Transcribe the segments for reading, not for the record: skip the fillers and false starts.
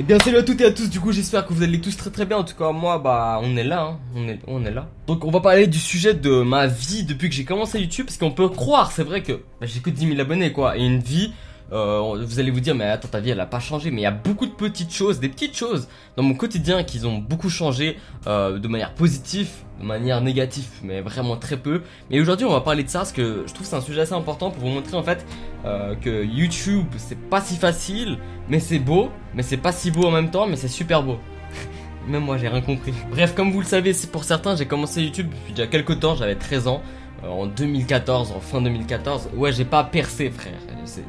Et bien salut à toutes et à tous, du coup j'espère que vous allez tous très bien. En tout cas moi bah on est là hein. on est là. Donc on va parler du sujet de ma vie depuis que j'ai commencé YouTube. Parce qu'on peut croire, c'est vrai que bah, j'ai que 10 000 abonnés quoi. Et une vie, vous allez vous dire mais attends, ta vie elle a pas changé. Mais il y a beaucoup de petites choses, des petites choses dans mon quotidien qui ont beaucoup changé, de manière positive, de manière négative, mais vraiment très peu. Mais aujourd'hui on va parler de ça parce que je trouve que c'est un sujet assez important pour vous montrer en fait que YouTube c'est pas si facile, mais c'est beau, mais c'est pas si beau en même temps, mais c'est super beau. Même moi j'ai rien compris. Bref, comme vous le savez, c'est pour certains, j'ai commencé YouTube depuis déjà quelques temps, j'avais 13 ans. En 2014, en fin 2014, ouais j'ai pas percé frère.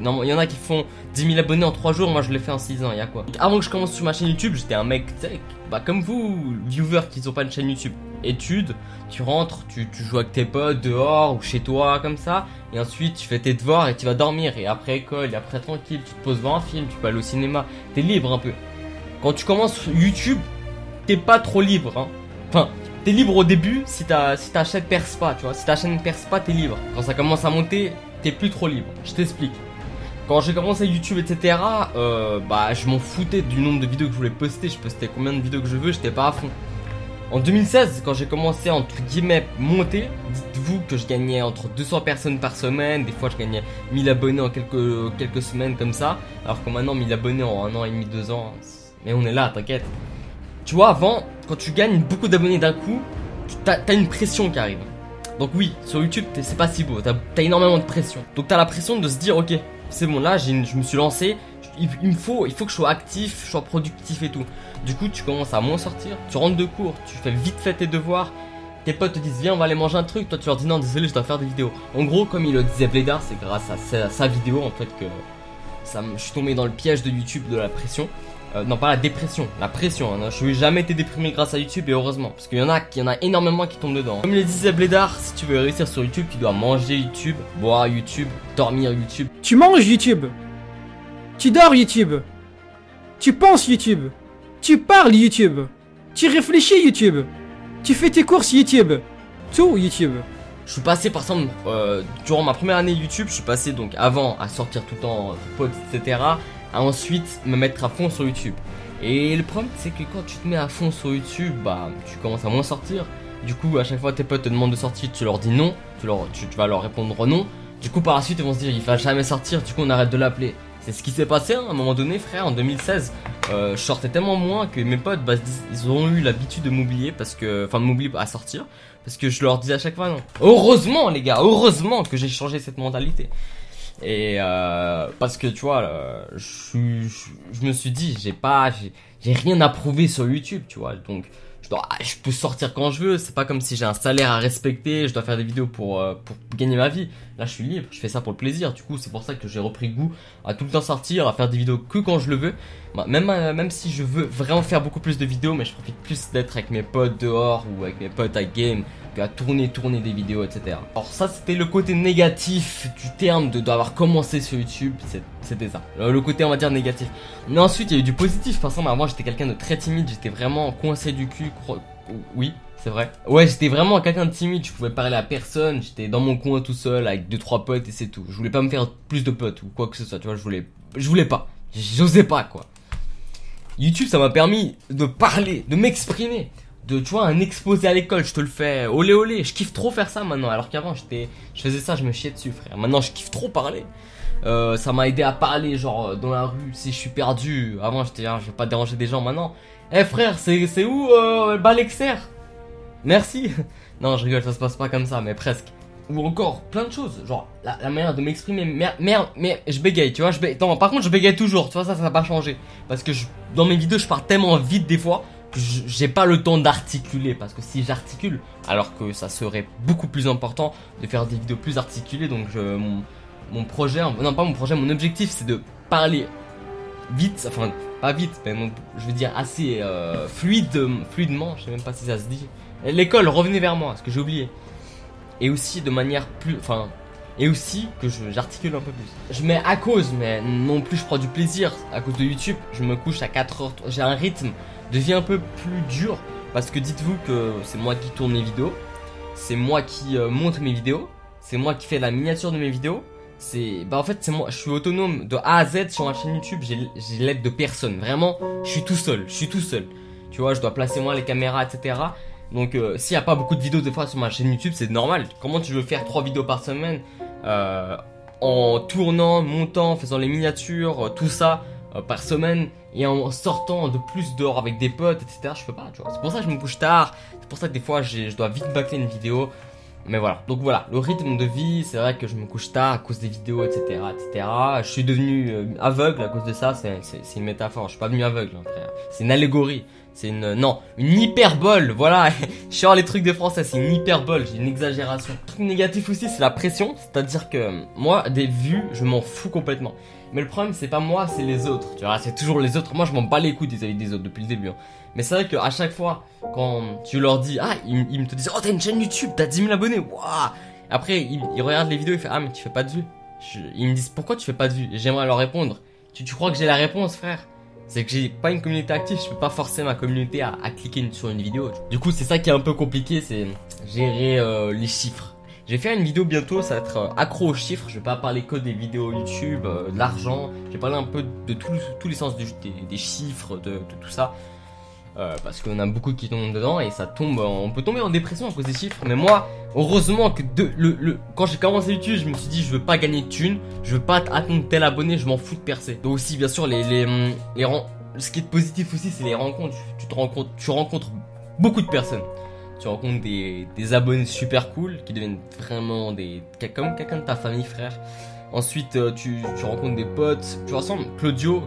Non, il y en a qui font 10 000 abonnés en 3 jours, moi je l'ai fait en 6 ans, y'a quoi. Donc, avant que je commence sur ma chaîne YouTube, j'étais un mec tech, bah comme vous, viewers qui n'ont pas une chaîne YouTube. Études, tu rentres, tu joues avec tes potes dehors ou chez toi comme ça, et ensuite tu fais tes devoirs et tu vas dormir, et après école, et après tranquille, tu te poses devant un film, tu peux aller au cinéma, t'es libre un peu. Quand tu commences YouTube, t'es pas trop libre hein. Enfin, t'es libre au début si ta chaîne perce pas, tu vois. Si ta chaîne perce pas, t'es libre. Quand ça commence à monter, t'es plus trop libre. Je t'explique. Quand j'ai commencé YouTube, etc., bah je m'en foutais du nombre de vidéos que je voulais poster. Je postais combien de vidéos que je veux, j'étais pas à fond. En 2016, quand j'ai commencé à, entre guillemets, monter, dites-vous que je gagnais entre 200 personnes par semaine. Des fois, je gagnais 1000 abonnés en quelques semaines comme ça. Alors que maintenant, 1000 abonnés en 1 an et demi, 2 ans. Mais on est là, t'inquiète. Tu vois, avant, quand tu gagnes beaucoup d'abonnés d'un coup, t'as une pression qui arrive. Donc oui, sur YouTube, c'est pas si beau, t'as énormément de pression. Donc t'as la pression de se dire, ok, c'est bon, là, je me suis lancé, il faut que je sois actif, je sois productif et tout. Du coup, tu commences à moins sortir, tu rentres de cours, tu fais vite fait tes devoirs, tes potes te disent, viens, on va aller manger un truc, toi tu leur dis, non, désolé, je dois faire des vidéos. En gros, comme il le disait Blédard, c'est grâce à sa vidéo, en fait, que je suis tombé dans le piège de YouTube de la pression. Non, pas la dépression, la pression hein. Je n'ai jamais été déprimé grâce à YouTube et heureusement. Parce qu'il y en a énormément qui tombent dedans. Comme le disait Blédard, si tu veux réussir sur YouTube, tu dois manger YouTube, boire YouTube, dormir YouTube. Tu manges YouTube. Tu dors YouTube. Tu penses YouTube. Tu parles YouTube. Tu réfléchis YouTube. Tu fais tes courses YouTube. Tout YouTube. Je suis passé par exemple, durant ma première année YouTube, je suis passé donc avant à sortir tout le temps, potes, etc. À ensuite me mettre à fond sur YouTube. Et le problème c'est que quand tu te mets à fond sur YouTube, bah tu commences à moins sortir. Du coup à chaque fois tes potes te demandent de sortir, tu leur dis non, tu vas leur répondre non. Du coup par la suite ils vont se dire il va jamais sortir, du coup on arrête de l'appeler. C'est ce qui s'est passé hein, à un moment donné frère, en 2016 je sortais tellement moins que mes potes bah, ils ont eu l'habitude de m'oublier parce que, enfin de m'oublier à sortir. Parce que je leur disais à chaque fois non. Heureusement les gars, heureusement que j'ai changé cette mentalité. Et parce que tu vois, je me suis dit, j'ai rien à prouver sur YouTube, tu vois. Donc je peux sortir quand je veux. C'est pas comme si j'ai un salaire à respecter. Je dois faire des vidéos pour gagner ma vie. Là, je suis libre. Je fais ça pour le plaisir. Du coup, c'est pour ça que j'ai repris goût à tout le temps sortir, à faire des vidéos que quand je le veux. Bah, même si je veux vraiment faire beaucoup plus de vidéos, mais je profite plus d'être avec mes potes dehors ou avec mes potes à game. À tourner des vidéos, etc. Alors ça c'était le côté négatif du terme d'avoir commencé sur YouTube, c'était ça. Le côté on va dire négatif. Mais ensuite il y a eu du positif. Par exemple avant j'étais quelqu'un de très timide, j'étais vraiment coincé du cul. Oui c'est vrai. Ouais j'étais vraiment quelqu'un de timide, je pouvais parler à personne, j'étais dans mon coin tout seul avec 2-3 potes et c'est tout. Je voulais pas me faire plus de potes ou quoi que ce soit, tu vois, je voulais pas. J'osais pas quoi. YouTube ça m'a permis de parler, de m'exprimer. Tu vois un exposé à l'école, je te le fais olé olé, je kiffe trop faire ça maintenant alors qu'avant je faisais ça, je me chiais dessus frère. Maintenant je kiffe trop parler. Ça m'a aidé à parler genre dans la rue si je suis perdu. Avant j'étais je vais pas déranger des gens maintenant. Eh frère c'est où Balexer? Merci. Non je rigole, ça se passe pas comme ça mais presque. Ou encore plein de choses, genre la manière de m'exprimer. Mais je bégaye, tu vois, non, par contre je bégaye toujours, tu vois, ça n'a pas changé. Parce que dans mes vidéos je parle tellement vite des fois j'ai pas le temps d'articuler. Parce que si j'articule, alors que ça serait beaucoup plus important de faire des vidéos plus articulées. Donc mon projet, non pas mon projet, mon objectif c'est de parler vite, enfin pas vite mais je veux dire assez fluidement, je sais même pas si ça se dit. L'école, revenez vers moi, ce que j'ai oublié. Et aussi de manière plus, et aussi que j'articule un peu plus. Je mets à cause, mais non plus je prends du plaisir. À cause de YouTube, je me couche à 4h, j'ai un rythme devient un peu plus dur. Parce que dites-vous que c'est moi qui tourne mes vidéos, c'est moi qui monte mes vidéos, c'est moi qui fais la miniature de mes vidéos, Bah en fait c'est moi, je suis autonome de A à Z sur ma chaîne YouTube, j'ai l'aide de personne, vraiment, je suis tout seul. Tu vois, je dois placer moi les caméras, etc. Donc s'il n'y a pas beaucoup de vidéos des fois sur ma chaîne YouTube, c'est normal. Comment tu veux faire 3 vidéos par semaine en tournant, montant, faisant les miniatures, tout ça par semaine et en sortant de plus dehors avec des potes, etc. Je peux pas, tu vois. C'est pour ça que je me couche tard, c'est pour ça que des fois je dois vite bâcler une vidéo. Mais voilà, donc voilà, le rythme de vie, c'est vrai que je me couche tard à cause des vidéos, etc. Je suis devenu aveugle à cause de ça, c'est une métaphore, je suis pas devenu aveugle, hein, frère. C'est une allégorie, c'est une hyperbole, voilà. Genre les trucs de français, c'est une hyperbole, j'ai une exagération. Le truc négatif aussi, c'est la pression, c'est-à-dire que moi, des vues, je m'en fous complètement. Mais le problème, c'est pas moi, c'est les autres, tu vois, c'est toujours les autres. Moi, je m'en bats les couilles vis-à-vis des autres depuis le début, hein. Mais c'est vrai qu'à chaque fois, quand tu leur dis, ils me te disent, oh, t'as une chaîne YouTube, t'as 10 000 abonnés, waouh. Après, ils regardent les vidéos, ils font, ah, mais tu fais pas de vues. Ils me disent, pourquoi tu fais pas de vues? Et j'aimerais leur répondre, tu crois que j'ai la réponse, frère? C'est que j'ai pas une communauté active, je peux pas forcer ma communauté à cliquer sur une vidéo. Du coup, c'est ça qui est un peu compliqué, c'est gérer les chiffres. Je vais faire une vidéo bientôt, ça va être accro aux chiffres. Je vais pas parler que des vidéos YouTube, de l'argent. Je vais parler un peu de tous les sens des chiffres, de tout ça. Parce qu'on a beaucoup qui tombent dedans et ça tombe, on peut tomber en dépression à cause des chiffres. Mais moi, heureusement que quand j'ai commencé YouTube, je me suis dit je veux pas gagner de thunes, je veux pas atteindre tel abonné, je m'en fous de percer. Donc aussi bien sûr ce qui est positif aussi c'est les rencontres. Tu rencontres beaucoup de personnes. Tu rencontres des abonnés super cool qui deviennent vraiment comme quelqu'un de ta famille, frère. Ensuite, tu rencontres des potes, tu ressembles Claudio,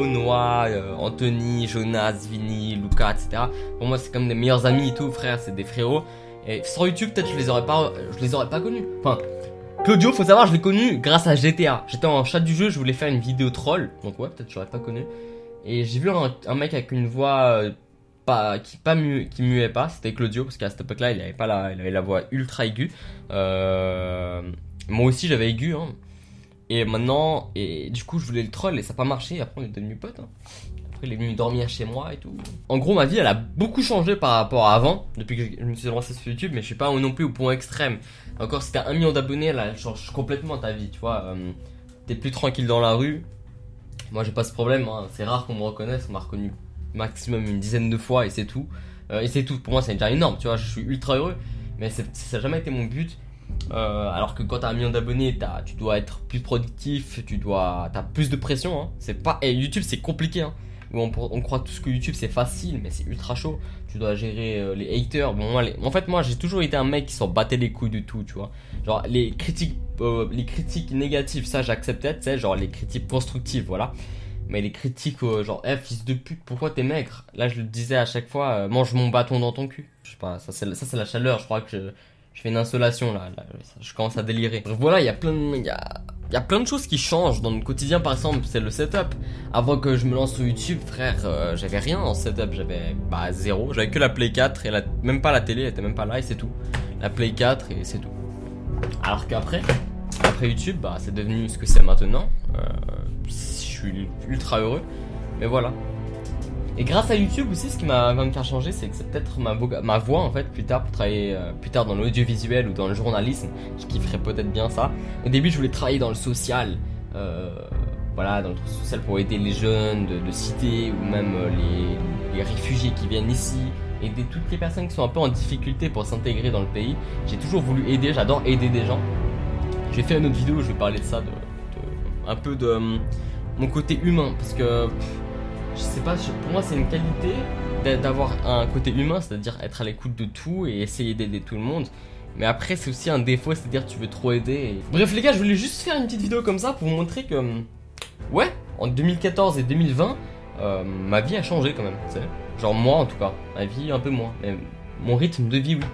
Noah, Anthony, Jonas, Vinny, Lucas, etc. Pour moi, c'est comme des meilleurs amis et tout, frère, c'est des frérots. Et sur YouTube, peut-être je les aurais pas connus. Enfin, Claudio, faut savoir, je l'ai connu grâce à GTA. J'étais en chat du jeu, je voulais faire une vidéo troll, donc ouais, peut-être je l'aurais pas connu. Et j'ai vu un mec avec une voix qui muait pas, c'était Claudio, parce qu'à cette époque-là, il avait la voix ultra aiguë. Moi aussi, j'avais aigu, hein. Et maintenant, du coup, je voulais le troll et ça n'a pas marché. Après, on est devenus potes, hein. Après, il est venu dormir chez moi et tout. En gros, ma vie, elle a beaucoup changé par rapport à avant, depuis que je me suis lancé sur YouTube, mais je suis pas non plus au point extrême. Encore, si t'as 1 million d'abonnés, là, elle change complètement ta vie, tu vois. T'es plus tranquille dans la rue. Moi, j'ai pas ce problème, hein. C'est rare qu'on me reconnaisse. On m'a reconnu maximum une dizaine de fois et c'est tout. Pour moi, c'est déjà énorme, tu vois. Je suis ultra heureux, mais ça n'a jamais été mon but. Alors que quand t'as 1 million d'abonnés, tu dois être plus productif, t'as plus de pression, hein. YouTube c'est compliqué, hein. On croit tous que YouTube c'est facile, mais c'est ultra chaud. Tu dois gérer les haters. Bon, en fait, moi j'ai toujours été un mec qui s'en battait les couilles de tout, tu vois. Genre les critiques négatives, ça j'acceptais, tu sais, genre les critiques constructives, voilà. Mais les critiques genre fils de pute, pourquoi t'es maigre? Là je le disais à chaque fois, mange mon bâton dans ton cul. Je sais pas, ça c'est la chaleur, je crois que je fais une insolation là, je commence à délirer. Bref, voilà, il y a plein de choses qui changent dans le quotidien. Par exemple, c'est le setup. Avant que je me lance sur YouTube, frère, j'avais rien en setup, j'avais zéro. J'avais que la Play 4 et même pas la télé, elle était même pas là et c'est tout. La Play 4 et c'est tout. Alors qu'après YouTube, c'est devenu ce que c'est maintenant. Je suis ultra heureux, mais voilà. Et grâce à YouTube aussi, ce qui va me faire changer, c'est que c'est peut-être ma voix en fait plus tard pour travailler plus tard dans l'audiovisuel ou dans le journalisme. Je kifferais peut-être bien ça. Au début, je voulais travailler dans le social, voilà, dans le social pour aider les jeunes de cité ou même les réfugiés qui viennent ici, aider toutes les personnes qui sont un peu en difficulté pour s'intégrer dans le pays. J'ai toujours voulu aider, j'adore aider des gens. J'ai fait une autre vidéo où je vais parler de ça, un peu de mon côté humain, parce que je sais pas, pour moi c'est une qualité d'avoir un côté humain, c'est-à-dire être à l'écoute de tout et essayer d'aider tout le monde. Mais après c'est aussi un défaut, c'est-à-dire que tu veux trop aider. Bref les gars, je voulais juste faire une petite vidéo comme ça pour vous montrer que ouais, en 2014 et 2020, ma vie a changé quand même, tu sais. Genre moi en tout cas, ma vie un peu moins, mais mon rythme de vie oui.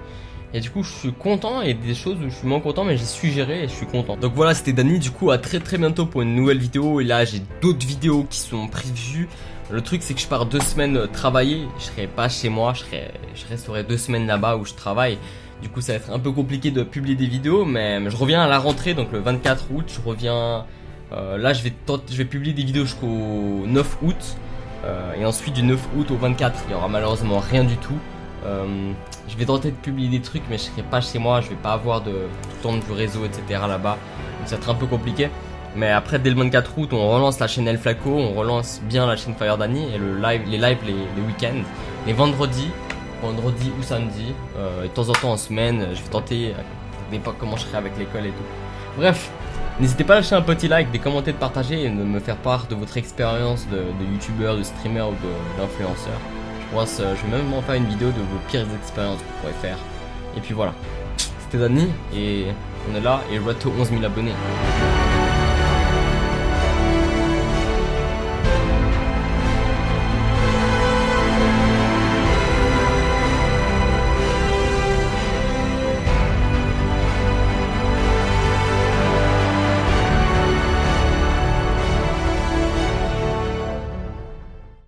Et du coup je suis content, et des choses où je suis moins content, mais j'ai su gérer et je suis content. Donc voilà, c'était Dany, du coup à très bientôt pour une nouvelle vidéo. Et là j'ai d'autres vidéos qui sont prévues. Le truc c'est que je pars 2 semaines travailler, je serai pas chez moi, je resterai 2 semaines là-bas où je travaille. Du coup ça va être un peu compliqué de publier des vidéos, mais je reviens à la rentrée, donc le 24 août, je reviens. Là je vais publier des vidéos jusqu'au 9 août. Et ensuite du 9 août au 24, il y aura malheureusement rien du tout. Je vais tenter de publier des trucs, mais je serai pas chez moi, je vais pas avoir tout le temps du réseau, etc. là-bas. ça va être un peu compliqué. Mais après, dès le 24 août, on relance la chaîne El Flaco, on relance bien la chaîne Fire Danny et les lives les week-ends, les vendredis ou samedi, et de temps en temps en semaine, je vais tenter, ça dépend comment je serai avec l'école et tout. Bref, n'hésitez pas à lâcher un petit like, des commentaires, de partager et de me faire part de votre expérience de youtubeur, de streamer ou d'influenceur. Je pense, je vais même en faire une vidéo de vos pires expériences que vous pourrez faire. Et puis voilà, c'était Danny et on est là et road to 11 000 abonnés.